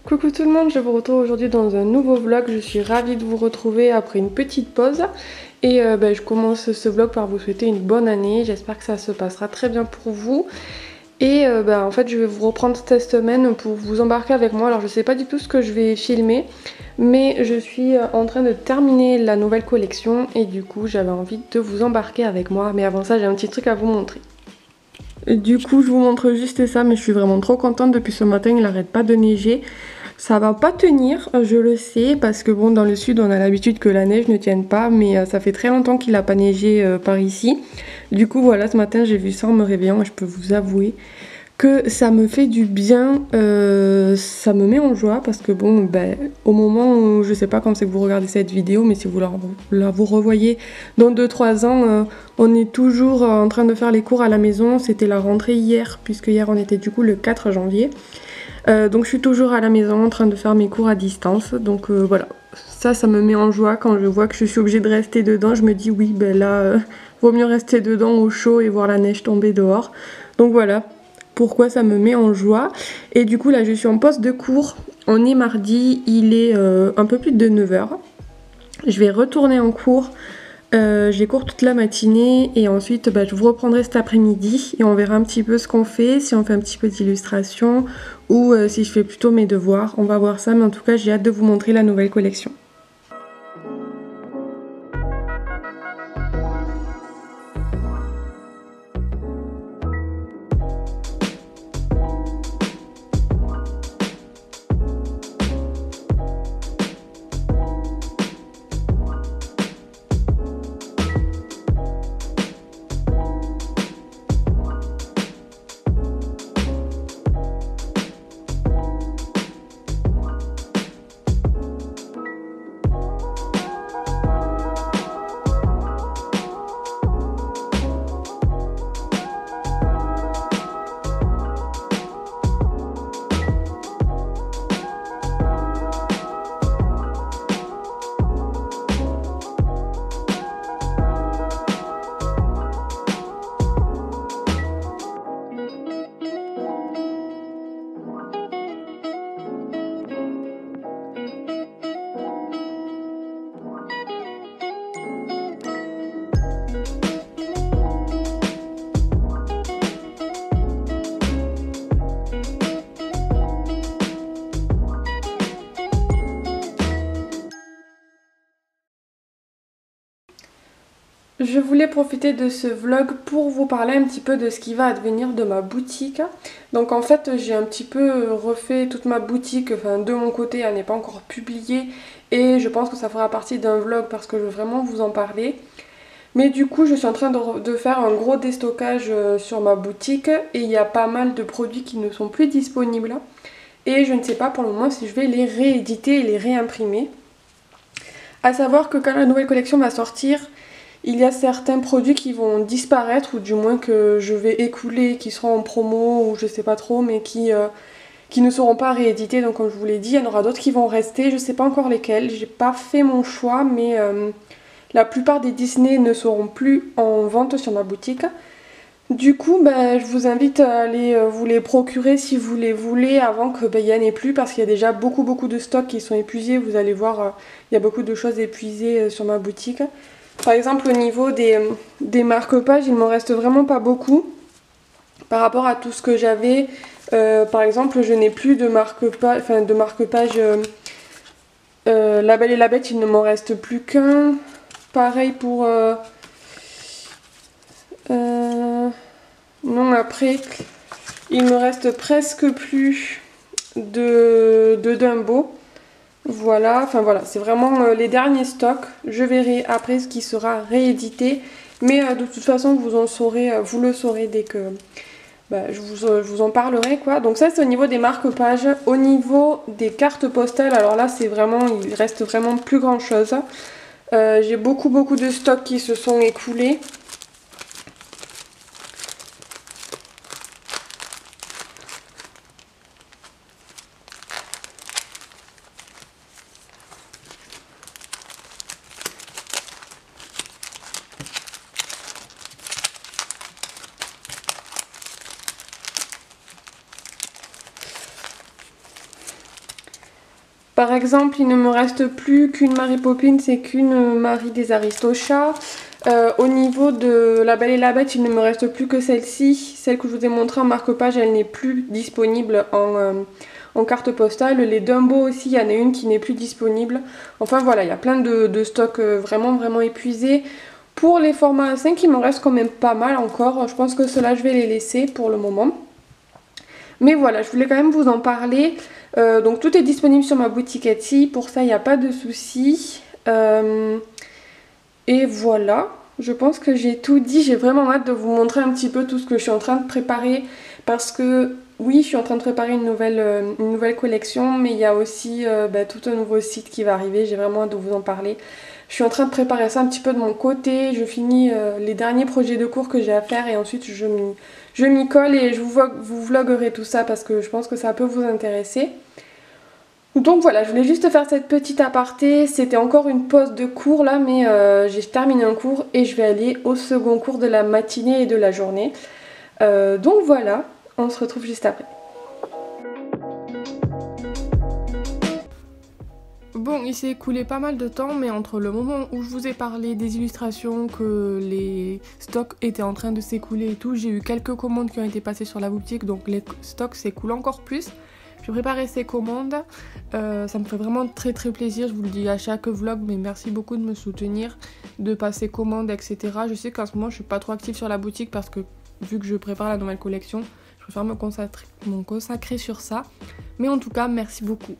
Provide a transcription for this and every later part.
Coucou tout le monde, je vous retrouve aujourd'hui dans un nouveau vlog. Je suis ravie de vous retrouver après une petite pause. Et je commence ce vlog par vous souhaiter une bonne année. J'espère que ça se passera très bien pour vous. Et en fait je vais vous reprendre cette semaine pour vous embarquer avec moi. Alors je sais pas du tout ce que je vais filmer, mais je suis en train de terminer la nouvelle collection. Et du coup j'avais envie de vous embarquer avec moi. Mais avant ça j'ai un petit truc à vous montrer. Du coup je vous montre juste ça, mais je suis vraiment trop contente. Depuis ce matin il n'arrête pas de neiger. Ça va pas tenir, je le sais, parce que bon, dans le sud on a l'habitude que la neige ne tienne pas, mais ça fait très longtemps qu'il a pas neigé par ici. Du coup voilà, ce matin j'ai vu ça en me réveillant et je peux vous avouer que ça me fait du bien, ça me met en joie parce que bon, au moment où, je sais pas quand c'est que vous regardez cette vidéo, mais si vous vous revoyez dans 2-3 ans, on est toujours en train de faire les cours à la maison. C'était la rentrée hier, puisque hier on était du coup le 4 janvier. Donc je suis toujours à la maison en train de faire mes cours à distance. Donc voilà, ça me met en joie quand je vois que je suis obligée de rester dedans. Je me dis oui, vaut mieux rester dedans au chaud et voir la neige tomber dehors. Donc voilà pourquoi ça me met en joie. Et du coup là je suis en poste de cours. On est mardi, il est un peu plus de 9h. Je vais retourner en cours. J'ai cours toute la matinée et ensuite je vous reprendrai cet après-midi et on verra un petit peu ce qu'on fait, si on fait un petit peu d'illustration ou si je fais plutôt mes devoirs. On va voir ça, mais en tout cas j'ai hâte de vous montrer la nouvelle collection. Je voulais profiter de ce vlog pour vous parler un petit peu de ce qui va advenir de ma boutique. Donc en fait j'ai un petit peu refait toute ma boutique, enfin de mon côté elle n'est pas encore publiée et je pense que ça fera partie d'un vlog parce que je veux vraiment vous en parler. Mais du coup je suis en train de faire un gros déstockage sur ma boutique et il y a pas mal de produits qui ne sont plus disponibles. Et je ne sais pas pour le moment si je vais les rééditer et les réimprimer. À savoir que quand la nouvelle collection va sortir, il y a certains produits qui vont disparaître ou du moins que je vais écouler, qui seront en promo ou je sais pas trop, mais qui ne seront pas réédités. Donc comme je vous l'ai dit, il y en aura d'autres qui vont rester, je sais pas encore lesquels, j'ai pas fait mon choix, mais la plupart des Disney ne seront plus en vente sur ma boutique. Du coup, je vous invite à aller vous les procurer si vous les voulez avant que il y en ait plus, parce qu'il y a déjà beaucoup de stocks qui sont épuisés. Vous allez voir, il y a beaucoup de choses épuisées sur ma boutique. Par exemple au niveau des marque-pages, il m'en reste vraiment pas beaucoup par rapport à tout ce que j'avais. Par exemple je n'ai plus de marque-page, La Belle et la Bête, il ne m'en reste plus qu'un. Pareil pour... non, après il me reste presque plus de Dumbo. Voilà, enfin voilà, c'est vraiment les derniers stocks. Je verrai après ce qui sera réédité. Mais de toute façon, vous le saurez dès que je vous en parlerai quoi. Donc ça c'est au niveau des marque-pages. Au niveau des cartes postales, alors là c'est vraiment, il reste vraiment plus grand chose. J'ai beaucoup de stocks qui se sont écoulés. Par exemple, il ne me reste plus qu'une Mary Poppins et qu'une Marie des Aristochats. Au niveau de La Belle et la Bête, il ne me reste plus que celle-ci. Celle que je vous ai montrée en marque-page, elle n'est plus disponible en carte postale. Les Dumbo aussi, il y en a une qui n'est plus disponible. Enfin voilà, il y a plein de stocks vraiment épuisés. Pour les formats A5, il m'en reste quand même pas mal encore. Je pense que ceux-là, je vais les laisser pour le moment. Mais voilà, je voulais quand même vous en parler. Donc tout est disponible sur ma boutique Etsy. Pour ça, il n'y a pas de souci. Et voilà, je pense que j'ai tout dit. J'ai vraiment hâte de vous montrer un petit peu tout ce que je suis en train de préparer. Parce que oui, je suis en train de préparer une nouvelle collection. Mais il y a aussi tout un nouveau site qui va arriver. J'ai vraiment hâte de vous en parler. Je suis en train de préparer ça un petit peu de mon côté. Je finis les derniers projets de cours que j'ai à faire. Et ensuite, je m'y colle et je vous vloguerai tout ça parce que je pense que ça peut vous intéresser. Donc voilà, je voulais juste faire cette petite aparté. C'était encore une pause de cours là, mais j'ai terminé un cours et je vais aller au second cours de la matinée et de la journée. Donc voilà, on se retrouve juste après. Bon, il s'est écoulé pas mal de temps, mais entre le moment où je vous ai parlé des illustrations, que les stocks étaient en train de s'écouler et tout, j'ai eu quelques commandes qui ont été passées sur la boutique, donc les stocks s'écoulent encore plus. Je vais préparer ces commandes, ça me fait vraiment très plaisir, je vous le dis à chaque vlog, mais merci beaucoup de me soutenir, de passer commande, etc. Je sais qu'en ce moment je suis pas trop active sur la boutique parce que vu que je prépare la nouvelle collection, je préfère me consacrer sur ça. Mais en tout cas, merci beaucoup.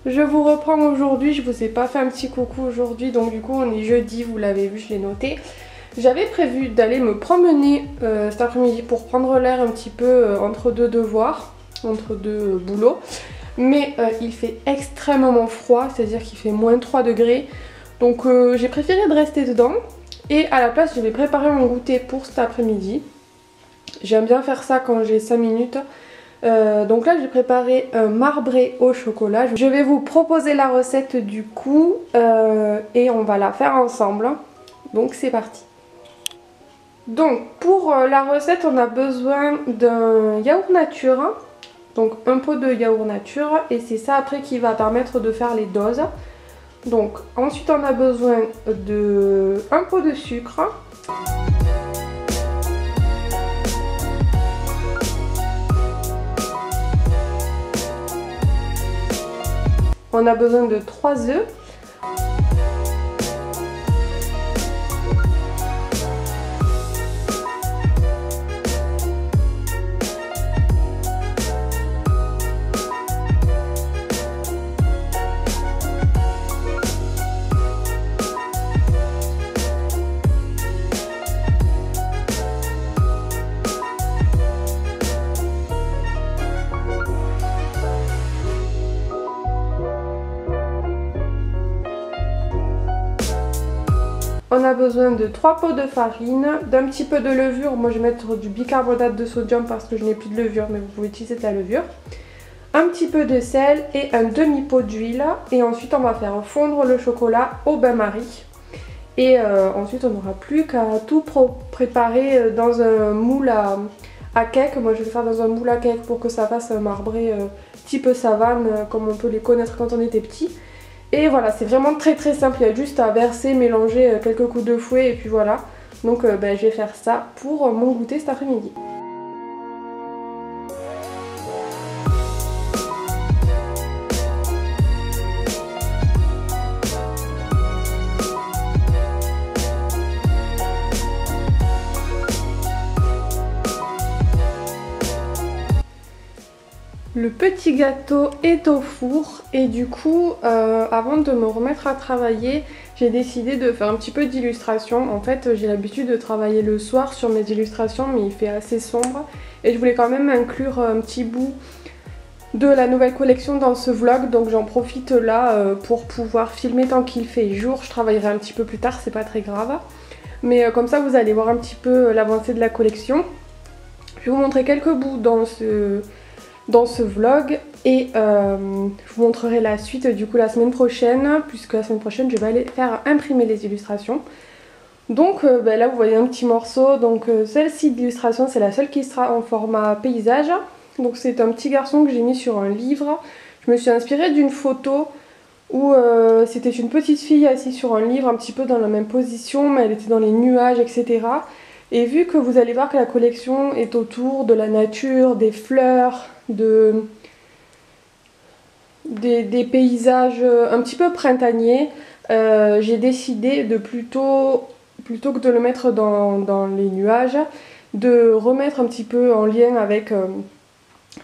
Je vous reprends aujourd'hui, je vous ai pas fait un petit coucou aujourd'hui, donc du coup on est jeudi, vous l'avez vu, je l'ai noté. J'avais prévu d'aller me promener cet après-midi pour prendre l'air un petit peu entre deux devoirs, entre deux boulots. Mais il fait extrêmement froid, c'est-à-dire qu'il fait moins 3 degrés. Donc j'ai préféré de rester dedans. Et à la place, je vais préparer mon goûter pour cet après-midi. J'aime bien faire ça quand j'ai 5 minutes. Donc là j'ai préparé un marbré au chocolat. Je vais vous proposer la recette du coup et on va la faire ensemble. Donc c'est parti. Donc pour la recette on a besoin d'un yaourt nature. Donc un pot de yaourt nature et c'est ça après qui va permettre de faire les doses. Donc ensuite on a besoin de un pot de sucre. On a besoin de 3 œufs. On a besoin de 3 pots de farine, d'un petit peu de levure. Moi je vais mettre du bicarbonate de sodium parce que je n'ai plus de levure, mais vous pouvez utiliser de la levure. Un petit peu de sel et un demi-pot d'huile. Et ensuite on va faire fondre le chocolat au bain-marie. Et ensuite on n'aura plus qu'à tout préparer dans un moule à cake. Moi je vais le faire dans un moule à cake pour que ça fasse un marbré type savane comme on peut les connaître quand on était petit. Et voilà, c'est vraiment très simple, il y a juste à verser, mélanger quelques coups de fouet et puis voilà. Donc je vais faire ça pour mon goûter cet après-midi. Le petit gâteau est au four et du coup avant de me remettre à travailler j'ai décidé de faire un petit peu d'illustration. En fait j'ai l'habitude de travailler le soir sur mes illustrations mais il fait assez sombre et je voulais quand même inclure un petit bout de la nouvelle collection dans ce vlog, donc j'en profite là pour pouvoir filmer tant qu'il fait jour. Je travaillerai un petit peu plus tard, c'est pas très grave, mais comme ça vous allez voir un petit peu l'avancée de la collection. Je vais vous montrer quelques bouts dans ce vlog et je vous montrerai la suite du coup la semaine prochaine, puisque la semaine prochaine je vais aller faire imprimer les illustrations. Donc là vous voyez un petit morceau, donc celle-ci d'illustration c'est la seule qui sera en format paysage. Donc c'est un petit garçon que j'ai mis sur un livre. Je me suis inspirée d'une photo où c'était une petite fille assise sur un livre un petit peu dans la même position mais elle était dans les nuages etc. Et vu que vous allez voir que la collection est autour de la nature, des fleurs, des paysages un petit peu printaniers, j'ai décidé de plutôt que de le mettre dans les nuages, de remettre un petit peu en lien avec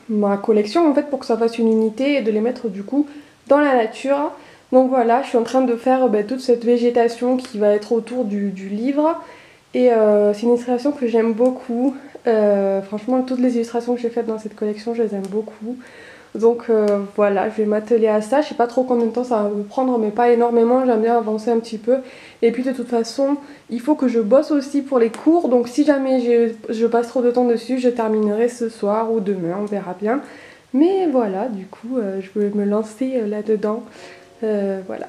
ma collection en fait pour que ça fasse une unité et de les mettre du coup dans la nature. Donc voilà, je suis en train de faire toute cette végétation qui va être autour du livre. Et c'est une illustration que j'aime beaucoup. Franchement, toutes les illustrations que j'ai faites dans cette collection, je les aime beaucoup. Donc voilà, je vais m'atteler à ça. Je sais pas trop combien de temps ça va me prendre, mais pas énormément. J'aime bien avancer un petit peu. Et puis de toute façon, il faut que je bosse aussi pour les cours. Donc si jamais je passe trop de temps dessus, je terminerai ce soir ou demain, on verra bien. Mais voilà, du coup, je vais me lancer là-dedans. Voilà.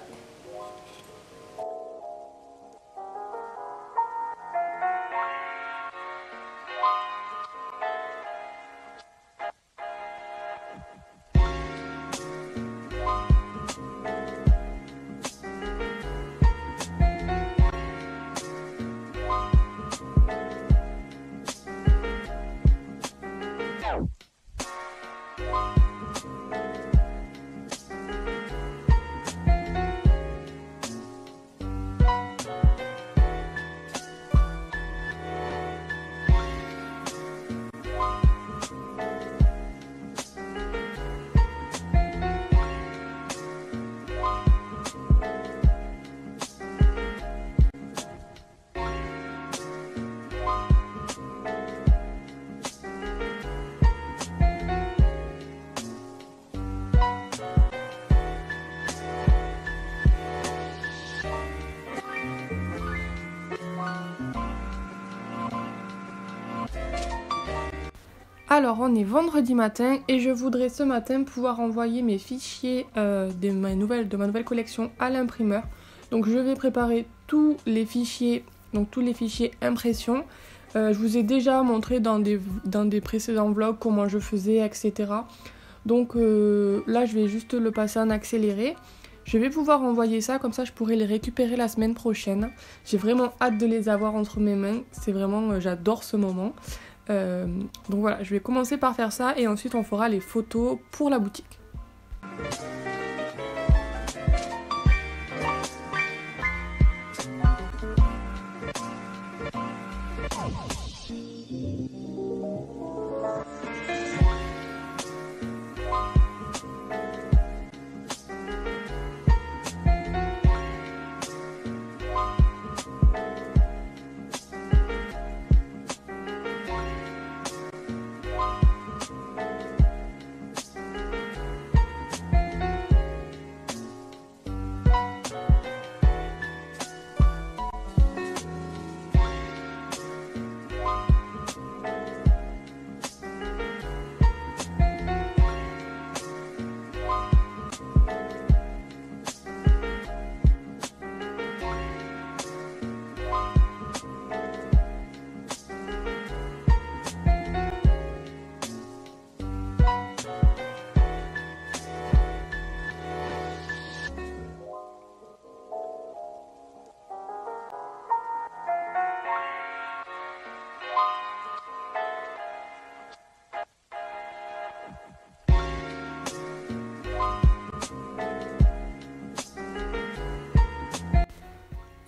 Alors on est vendredi matin et je voudrais ce matin pouvoir envoyer mes fichiers de ma nouvelle collection à l'imprimeur. Donc je vais préparer tous les fichiers impression. Je vous ai déjà montré dans des précédents vlogs comment je faisais, etc. Donc là je vais juste le passer en accéléré. Je vais pouvoir envoyer ça, comme ça je pourrai les récupérer la semaine prochaine. J'ai vraiment hâte de les avoir entre mes mains, c'est vraiment, j'adore ce moment. Donc voilà, je vais commencer par faire ça et ensuite on fera les photos pour la boutique.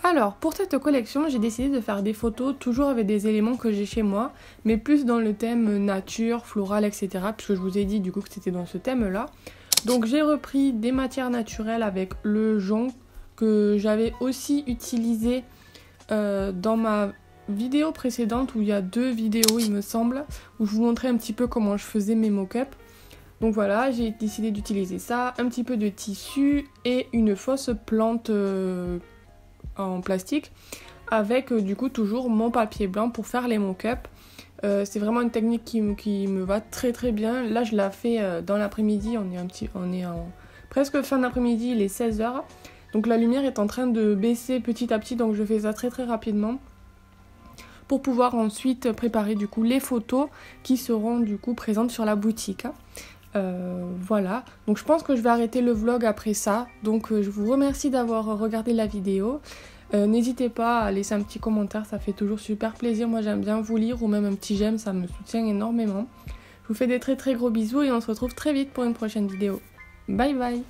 Alors, pour cette collection, j'ai décidé de faire des photos toujours avec des éléments que j'ai chez moi, mais plus dans le thème nature, floral, etc. Puisque je vous ai dit du coup que c'était dans ce thème-là. Donc j'ai repris des matières naturelles avec le jonc que j'avais aussi utilisé dans ma vidéo précédente, où il y a 2 vidéos il me semble, où je vous montrais un petit peu comment je faisais mes mock-up. Donc voilà, j'ai décidé d'utiliser ça, un petit peu de tissu et une fausse plante en plastique avec du coup toujours mon papier blanc pour faire les mock-up. C'est vraiment une technique qui me va très très bien. Là je la fais dans l'après-midi, on est en presque fin d'après-midi, il est 16h. Donc la lumière est en train de baisser petit à petit, donc je fais ça très très rapidement pour pouvoir ensuite préparer du coup les photos qui seront du coup présentes sur la boutique. Voilà, donc je pense que je vais arrêter le vlog après ça. Donc je vous remercie d'avoir regardé la vidéo. N'hésitez pas à laisser un petit commentaire, ça fait toujours super plaisir. Moi j'aime bien vous lire, ou même un petit j'aime, ça me soutient énormément. Je vous fais des très très gros bisous et on se retrouve très vite pour une prochaine vidéo. Bye bye.